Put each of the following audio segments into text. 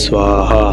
स्वाहा।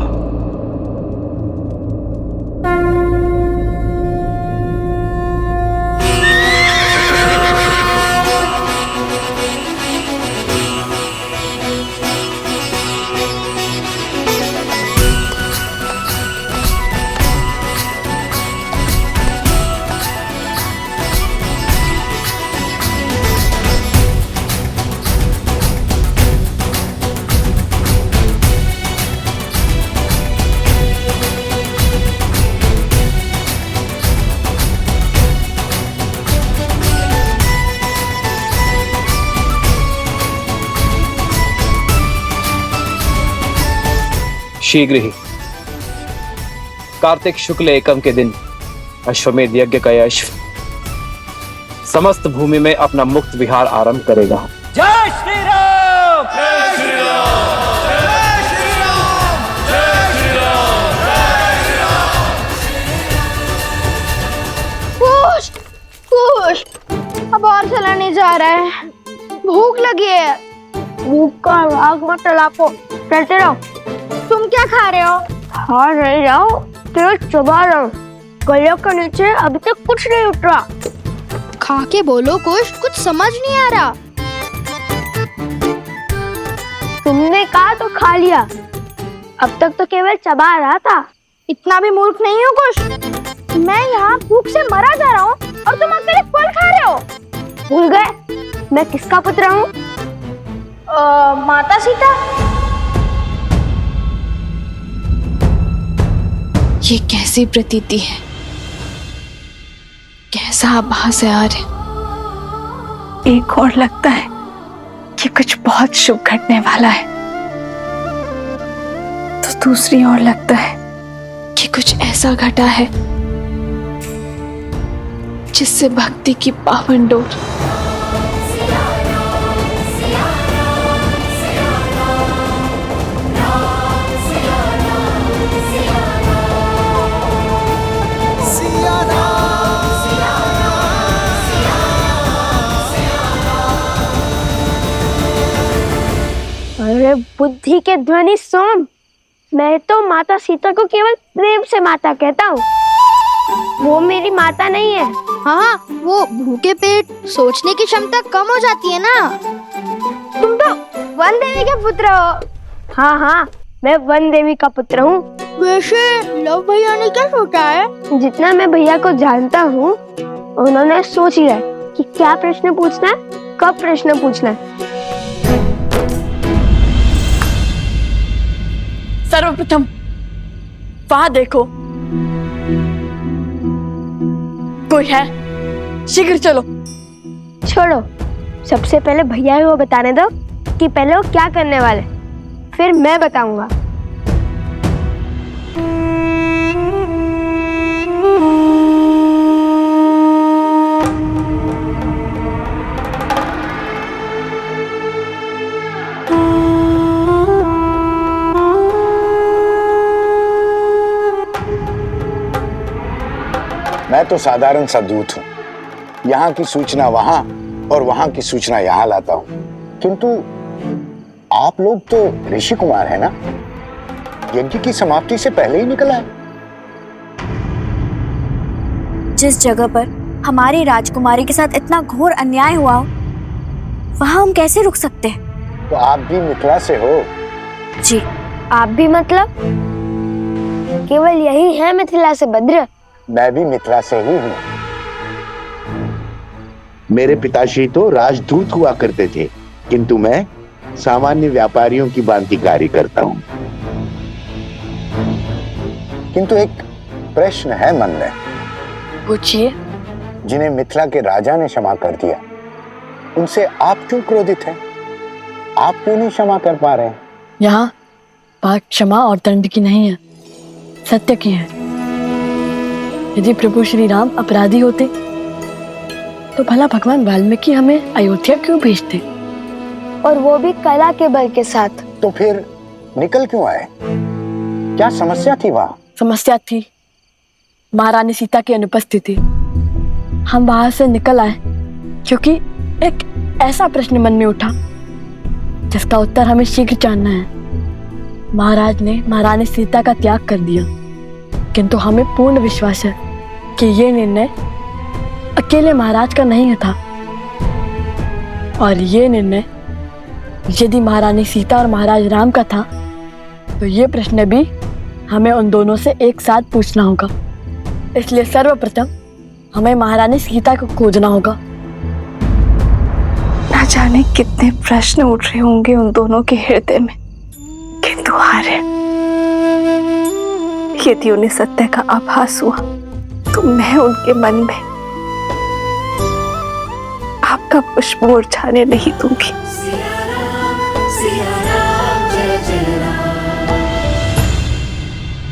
शीघ्र ही कार्तिक शुक्ल एकम के दिन अश्वमेध यज्ञ का अश्व समस्त भूमि में अपना मुक्त विहार आरंभ करेगा। जय श्री राम! जय श्री राम! जय श्री राम! जय श्री राम! जय श्री राम! कुश, कुश, अब और चला नहीं जा रहा है। भूख लगी है। भूख का राग मत चलाको, चलते रहो। तुम क्या खा रहे हो? खा नहीं जाओ, केवल चबा रहा हूँ। गले के नीचे अभी तक कुछ नहीं उतरा। खा के बोलो कुछ, कुछ समझ नहीं आ रहा। तुमने कहा तो खा लिया। अब तक तो केवल चबा रहा था। इतना भी मूर्ख नहीं हो कुछ। मैं यहाँ भूख से मरा जा रहा हूँ और तुम अकेले फल खा रहे हो। भूल गए मैं किसका पुत्र हूँ? माता सीता। ये कैसी प्रतीति है, कैसा आभास है यार। एक और लगता है कि कुछ बहुत शुभ घटने वाला है, तो दूसरी ओर लगता है कि कुछ ऐसा घटा है जिससे भक्ति की पावन डोर अरे बुद्धि के ध्वनि सोम, मैं तो माता सीता को केवल प्रेम से माता कहता हूँ। वो मेरी माता नहीं है। हाँ, वो भूखे पेट सोचने की क्षमता कम हो जाती है ना। तुम तो वन देवी के पुत्र हो। हाँ हाँ, मैं वन देवी का पुत्र हूँ। वैसे लव भैया ने क्या सोचा है? जितना मैं भैया को जानता हूँ, उन्होंने सोच लिया कि क्या प्रश्न पूछना है, कब प्रश्न पूछना है। सर्वप्रथम वहां देखो, कोई है? शीघ्र चलो। छोड़ो, सबसे पहले भैया को बताने दो कि पहले वो क्या करने वाले, फिर मैं बताऊंगा। मैं तो साधारण सा दूत हूँ। यहाँ की सूचना वहां और वहां की सूचना यहाँ लाता हूँ। किंतु आप लोग तो ऋषि कुमार है ना? यज्ञ की समाप्ति से पहले ही निकल आए। जिस जगह पर हमारी राजकुमारी के साथ इतना घोर अन्याय हुआ, वहां हम कैसे रुक सकते हैं? तो आप भी मिथिला से हो? जी। आप भी मतलब? केवल यही है मिथिला से भद्र? मैं भी मिथिला से ही हूँ। मेरे पिताश्री तो राजदूत हुआ करते थे, किंतु मैं सामान्य व्यापारियों की भांति कार्य करता हूँ। किंतु एक प्रश्न है मन में। पूछिए। जिन्हें मिथिला के राजा ने क्षमा कर दिया, उनसे आप क्यों क्रोधित हैं? आप क्यों नहीं क्षमा कर पा रहे हैं? यहाँ बात क्षमा और दंड की नहीं है, सत्य की है। यदि प्रभु श्री राम अपराधी होते तो भला भगवान वाल्मीकि हमें अयोध्या क्यों भेजते? और वो भी कला के बल के साथ। तो फिर निकल क्यों आए? क्या समस्या थी वहां? समस्या थी महारानी सीता की अनुपस्थिति। हम वहां से निकल आए क्योंकि एक ऐसा प्रश्न मन में उठा जिसका उत्तर हमें शीघ्र जानना है। महाराज ने महारानी सीता का त्याग कर दिया, किंतु हमें पूर्ण विश्वास है कि ये निर्णय अकेले महाराज का नहीं था, और ये निर्णय यदि महारानी सीता और महाराज राम का था तो ये प्रश्न भी हमें उन दोनों से एक साथ पूछना होगा। इसलिए सर्वप्रथम हमें महारानी सीता को खोजना होगा। ना जाने कितने प्रश्न उठ रहे होंगे उन दोनों के हृदय में, किंतु आर्य, यदि उन्हें सत्य का आभास हुआ तो मैं उनके मन में आपका पुष्प मुरझाने नहीं दूंगी।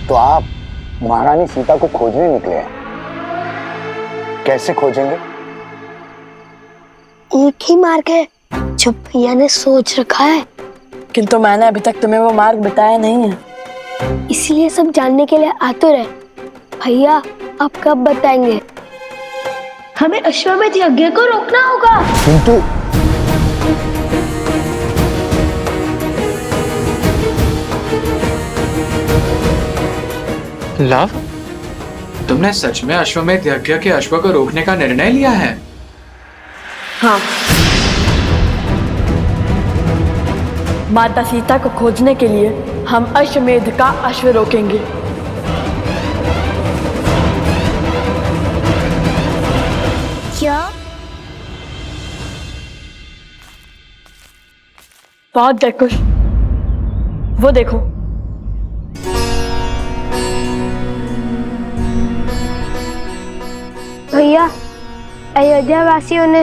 तो आप महारानी सीता को खोजने निकले हैं, कैसे खोजेंगे? एक ही मार्ग है जो भैया ने सोच रखा है, किंतु मैंने अभी तक तुम्हें वो मार्ग बताया नहीं है। इसलिए सब जानने के लिए आतुर है। भैया आप कब बताएंगे? हमें अश्वमेध यज्ञ को रोकना होगा। किंतु लव, तुमने सच में अश्वमेध यज्ञ के अश्व को रोकने का निर्णय लिया है? हाँ, माता सीता को खोजने के लिए हम अश्वमेध का अश्व रोकेंगे। क्या? बहुत देख कुछ, वो देखो। भैया, अयोध्या वासियों ने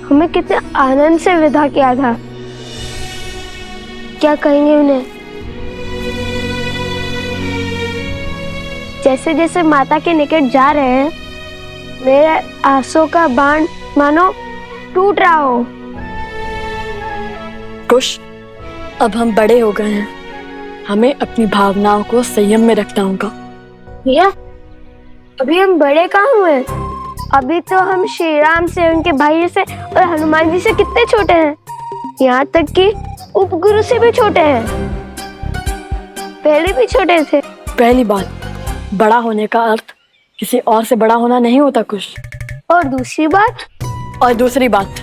हमें कितने आनंद से विदा किया था। क्या कहेंगे उन्हें? जैसे जैसे माता के निकट जा रहे हैं, मेरे आंसू का बाण मानो टूट रहा हो। कुश, अब हम बड़े हो गए हैं, हमें अपनी भावनाओं को संयम में रखना होगा। भैया, अभी हम बड़े कहाँ हुए? अभी तो हम श्री राम से, उनके भाई से और हनुमान जी से कितने छोटे हैं। यहाँ तक कि उपगुरु से भी छोटे हैं। पहले भी छोटे थे। पहली बात, बड़ा होने का अर्थ किसी और से बड़ा होना नहीं होता कुश। और दूसरी बात? और दूसरी बात,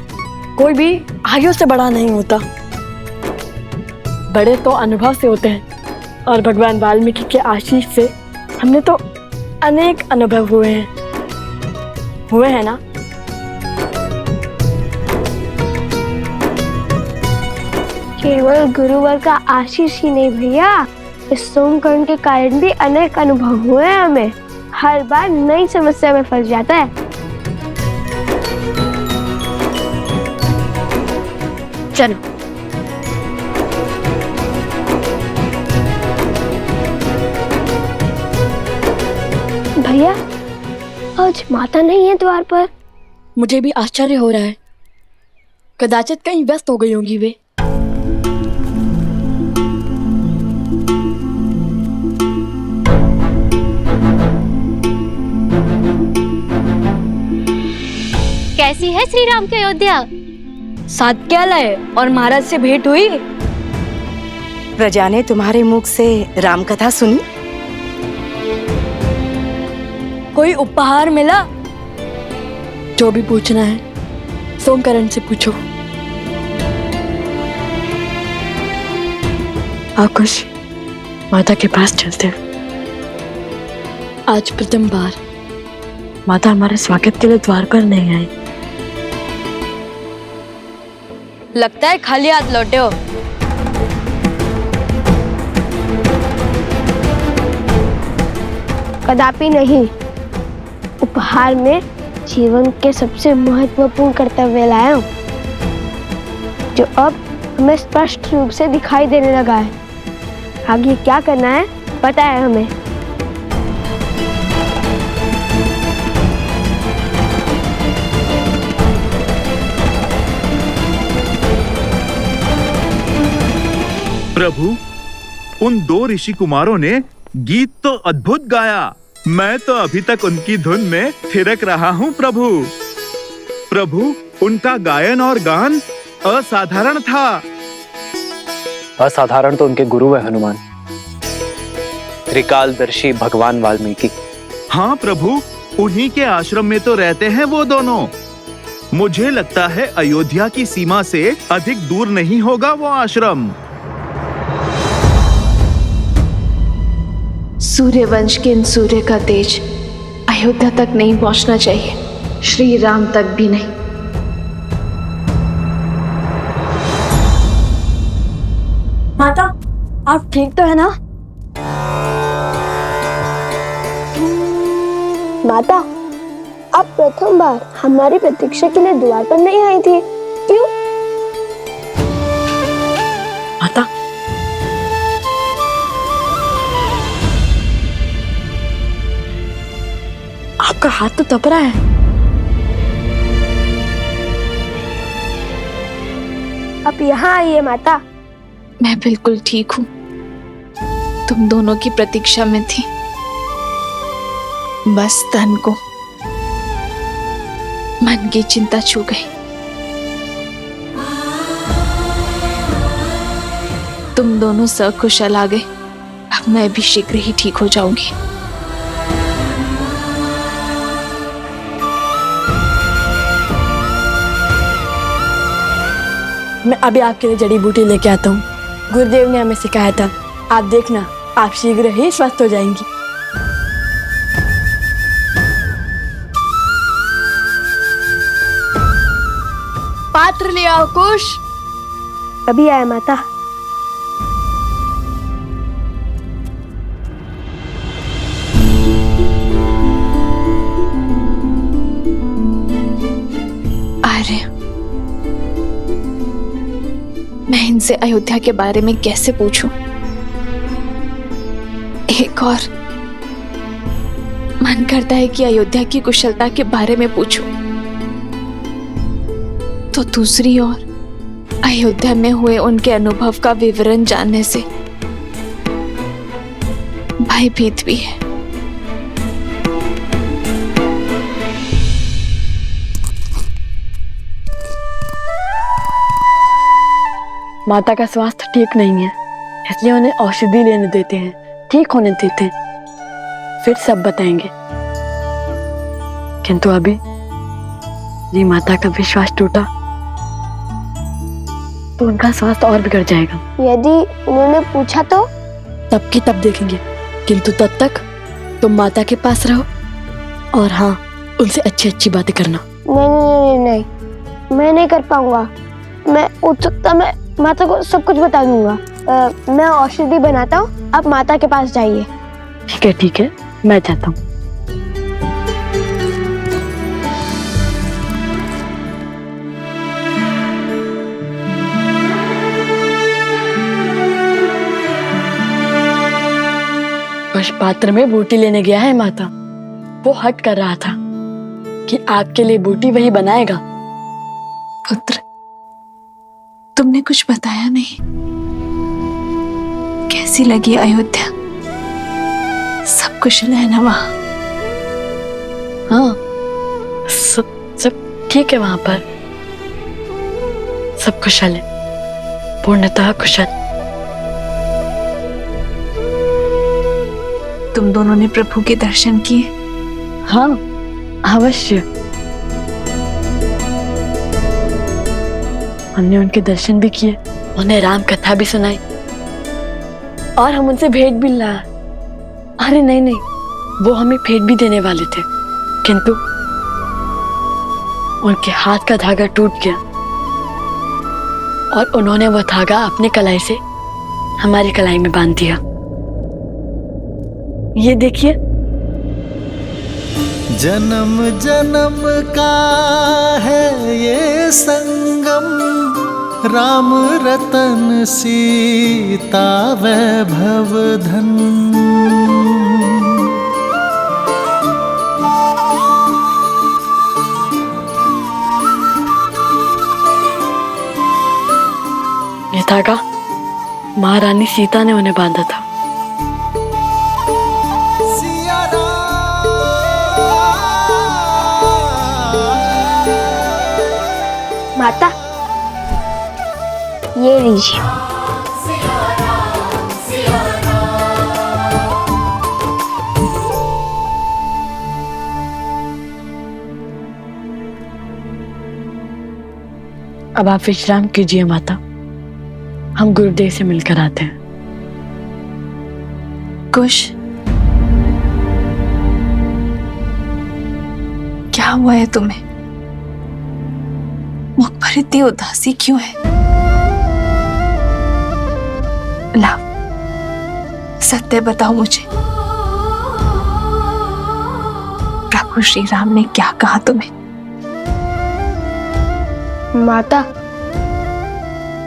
कोई भी आयु से बड़ा नहीं होता। बड़े तो अनुभव से होते हैं, और भगवान वाल्मीकि के आशीष से हमने तो अनेक अनुभव हुए हैं ना। केवल गुरुवर का आशीष ही नहीं भैया, इस सोमकर्ण के कारण भी अनेक अनुभव हुए हैं हमें। हर बार नई समस्या में फंस जाता है। चलो। भैया, आज माता नहीं है द्वार पर। मुझे भी आश्चर्य हो रहा है, कदाचित कहीं व्यस्त हो गई होंगी वे। कैसी है श्री राम की अयोध्या? साथ क्या लाए और महाराज से भेंट हुई? प्रजा ने तुम्हारे मुख से राम कथा सुनी? कोई उपहार मिला? जो भी पूछना है सोमकर्ण से पूछो। आकुश, माता के पास चलते हैं। आज प्रथम बार माता हमारे स्वागत के लिए द्वार पर नहीं आई। लगता है खाली हाथ लौटे हो। कदापि नहीं। उपहार में जीवन के सबसे महत्वपूर्ण कर्तव्य लाया हूं, जो अब हमें स्पष्ट रूप से दिखाई देने लगा है। आगे क्या करना है पता है हमें। प्रभु, उन दो ऋषि कुमारों ने गीत तो अद्भुत गाया। मैं तो अभी तक उनकी धुन में थिरक रहा हूँ प्रभु। प्रभु, उनका गायन और गान असाधारण था। असाधारण तो उनके गुरु है हनुमान। त्रिकालदर्शी भगवान वाल्मीकि। हाँ प्रभु, उन्हीं के आश्रम में तो रहते हैं वो दोनों। मुझे लगता है अयोध्या की सीमा से अधिक दूर नहीं होगा वो आश्रम। सूर्यवंश के इन सूर्य का तेज अयोध्या तक नहीं पहुंचना चाहिए, श्री राम तक भी नहीं। माता, आप ठीक तो है ना? माता, आप प्रथम बार हमारी प्रतीक्षा के लिए द्वार पर नहीं आई थी, क्यों? माता, आपका हाथ तो तप रहा है। आप यहाँ आइए माता। मैं बिल्कुल ठीक हूँ, तुम दोनों की प्रतीक्षा में थी। बस तन को मन की चिंता छू गई। तुम दोनों सकुशल आ गए, अब मैं भी शीघ्र ही ठीक हो जाऊंगी। मैं अभी आपके लिए जड़ी बूटी लेके आता हूँ। गुरुदेव ने हमें सिखाया था, आप देखना, आप शीघ्र ही स्वस्थ हो जाएंगी। पात्र ले आओ कुश। अभी आया माता। आर्य, मैं इनसे अयोध्या के बारे में कैसे पूछूं? एक और मन करता है कि अयोध्या की कुशलता के बारे में पूछूं, तो दूसरी ओर अयोध्या में हुए उनके अनुभव का विवरण जानने से भयभीत भी है। माता का स्वास्थ्य ठीक नहीं है, इसलिए उन्हें औषधि लेने देते हैं, ठीक होने देते हैं, फिर सब बताएंगे। किंतु अभी जी माता का विश्वास टूटा तो उनका स्वास्थ्य और बिगड़ जाएगा। यदि उन्होंने पूछा तो? तब की तब देखेंगे, किंतु तब तक तुम माता के पास रहो और हाँ, उनसे अच्छी अच्छी बातें करना। नहीं नहीं नहीं, नहीं। मैं नहीं कर पाऊंगा। मैं उत्सुकता में माता को सब कुछ बता दूंगा। मैं औषधि बनाता हूँ, आप माता के पास जाइए। ठीक है, मैं जाता हूँ। कुश पात्र में बूटी लेने गया है माता। वो हट कर रहा था कि आपके लिए बूटी वही बनाएगा। पुत्र, तुमने कुछ बताया नहीं। कैसी लगी अयोध्या? सब कुशल है ना वहां? हाँ, सब ठीक है वहां पर। सब कुशल है, पूर्णतः कुशल। तुम दोनों ने प्रभु के दर्शन किए? हाँ, अवश्य। हमने उनके दर्शन भी किए, उन्हें राम कथा भी सुनाई और हम उनसे भेंट भी लाया। अरे नहीं, वो हमें भेंट भी देने वाले थे, किंतु उनके हाथ का धागा टूट गया और उन्होंने वो धागा अपने कलाई से हमारी कलाई में बांध दिया। ये देखिए। जन्म जन्म का है ये संगम, राम रतन सीता वैभव धन। ये धागा महारानी सीता ने उन्हें बांधा था। माता, ये लीजिए। अब आप विश्राम कीजिए माता, हम गुरुदेव से मिलकर आते हैं। कुश, क्या हुआ है तुम्हें? मुख पर इतनी उदासी क्यों है? लाओ, सत्य बताओ मुझे, प्रभु श्री राम ने क्या कहा तुम्हें? माता,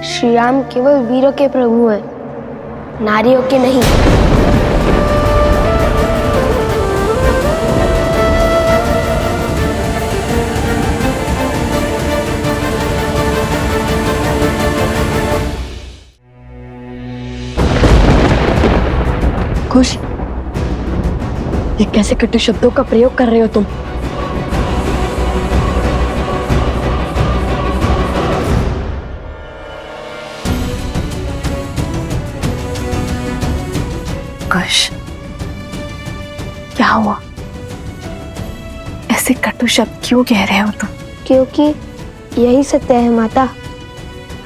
श्री राम केवल वीरों के प्रभु हैं, नारियों के नहीं। खुश, ये कैसे कटु शब्दों का प्रयोग कर रहे हो तुम? कुश, क्या हुआ? ऐसे कटु शब्द क्यों कह रहे हो तुम? क्योंकि यही सत्य है माता,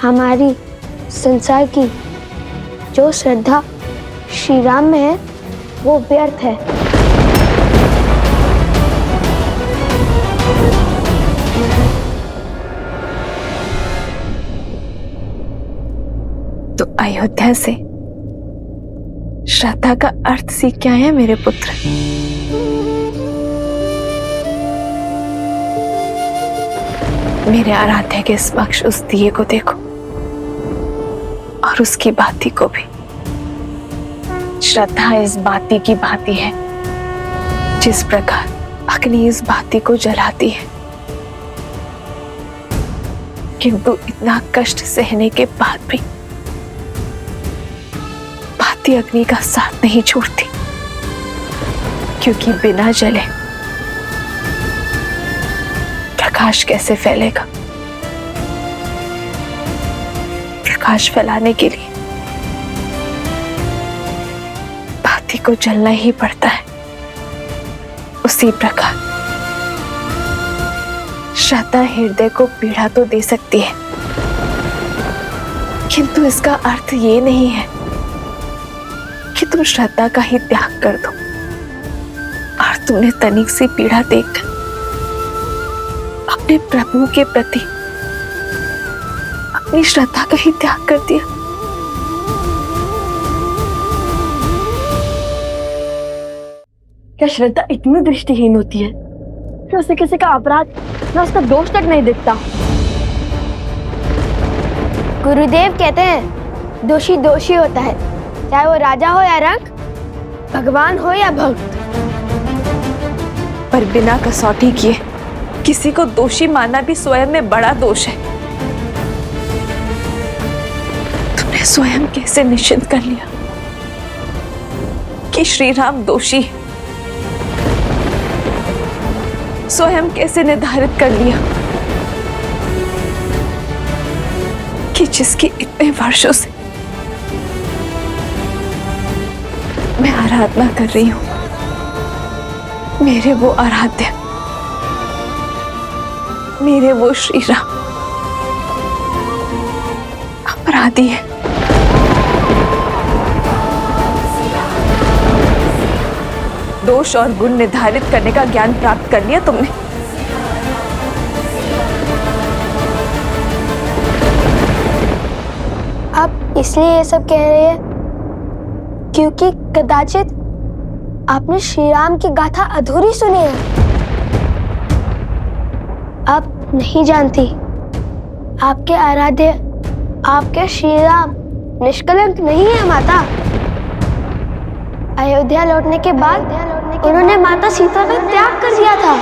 हमारी संसार की जो श्रद्धा श्री राम में है वो व्यर्थ है। तो अयोध्या से श्रद्धा का अर्थ सीख के आए हैं मेरे पुत्र। मेरे आराध्य के समक्ष उस दिए को देखो और उसकी बाती को भी। श्रद्धा इस बाती की भांति है, जिस प्रकार अग्नि इस बाती को जलाती है, किंतु इतना कष्ट सहने के बाद भी बाती अग्नि का साथ नहीं छोड़ती, क्योंकि बिना जले प्रकाश कैसे फैलेगा? प्रकाश फैलाने के लिए बाती को जलना ही पड़ता है। उसी प्रकार श्रद्धा हृदय को पीड़ा तो दे सकती है, किंतु इसका अर्थ ये नहीं है कि तुम श्रद्धा का ही त्याग कर दो और तुमने तनिक सी पीड़ा देखकर अपने प्रभु के प्रति अपनी श्रद्धा का ही त्याग कर दिया। क्या श्रद्धा इतनी दृष्टिहीन होती है कि उसे किसी का अपराध या उसका दोष तक नहीं दिखता? गुरुदेव कहते हैं दोषी दोषी होता है, चाहे वो राजा हो या रंक, भगवान हो या भक्त। पर बिना कसौटी किए किसी को दोषी मानना भी स्वयं में बड़ा दोष है। तुमने स्वयं कैसे निश्चित कर लिया कि श्री राम दोषी है? स्वयं कैसे निर्धारित कर लिया कि जिसकी इतने वर्षों से मैं आराधना कर रही हूं, मेरे वो आराध्य, मेरे वो श्री राम अपराधी है? दोष और गुण निर्धारित करने का ज्ञान प्राप्त कर लिया तुमने? आप इसलिए ये सब कह रहे हैं क्योंकि कदाचित आपने श्री राम की गाथा अधूरी सुनी है। आप नहीं जानती, आपके आराध्य, आपके श्री राम निष्कलंक नहीं है माता। अयोध्या लौटने के बाद उन्होंने माता सीता का त्याग कर दिया था।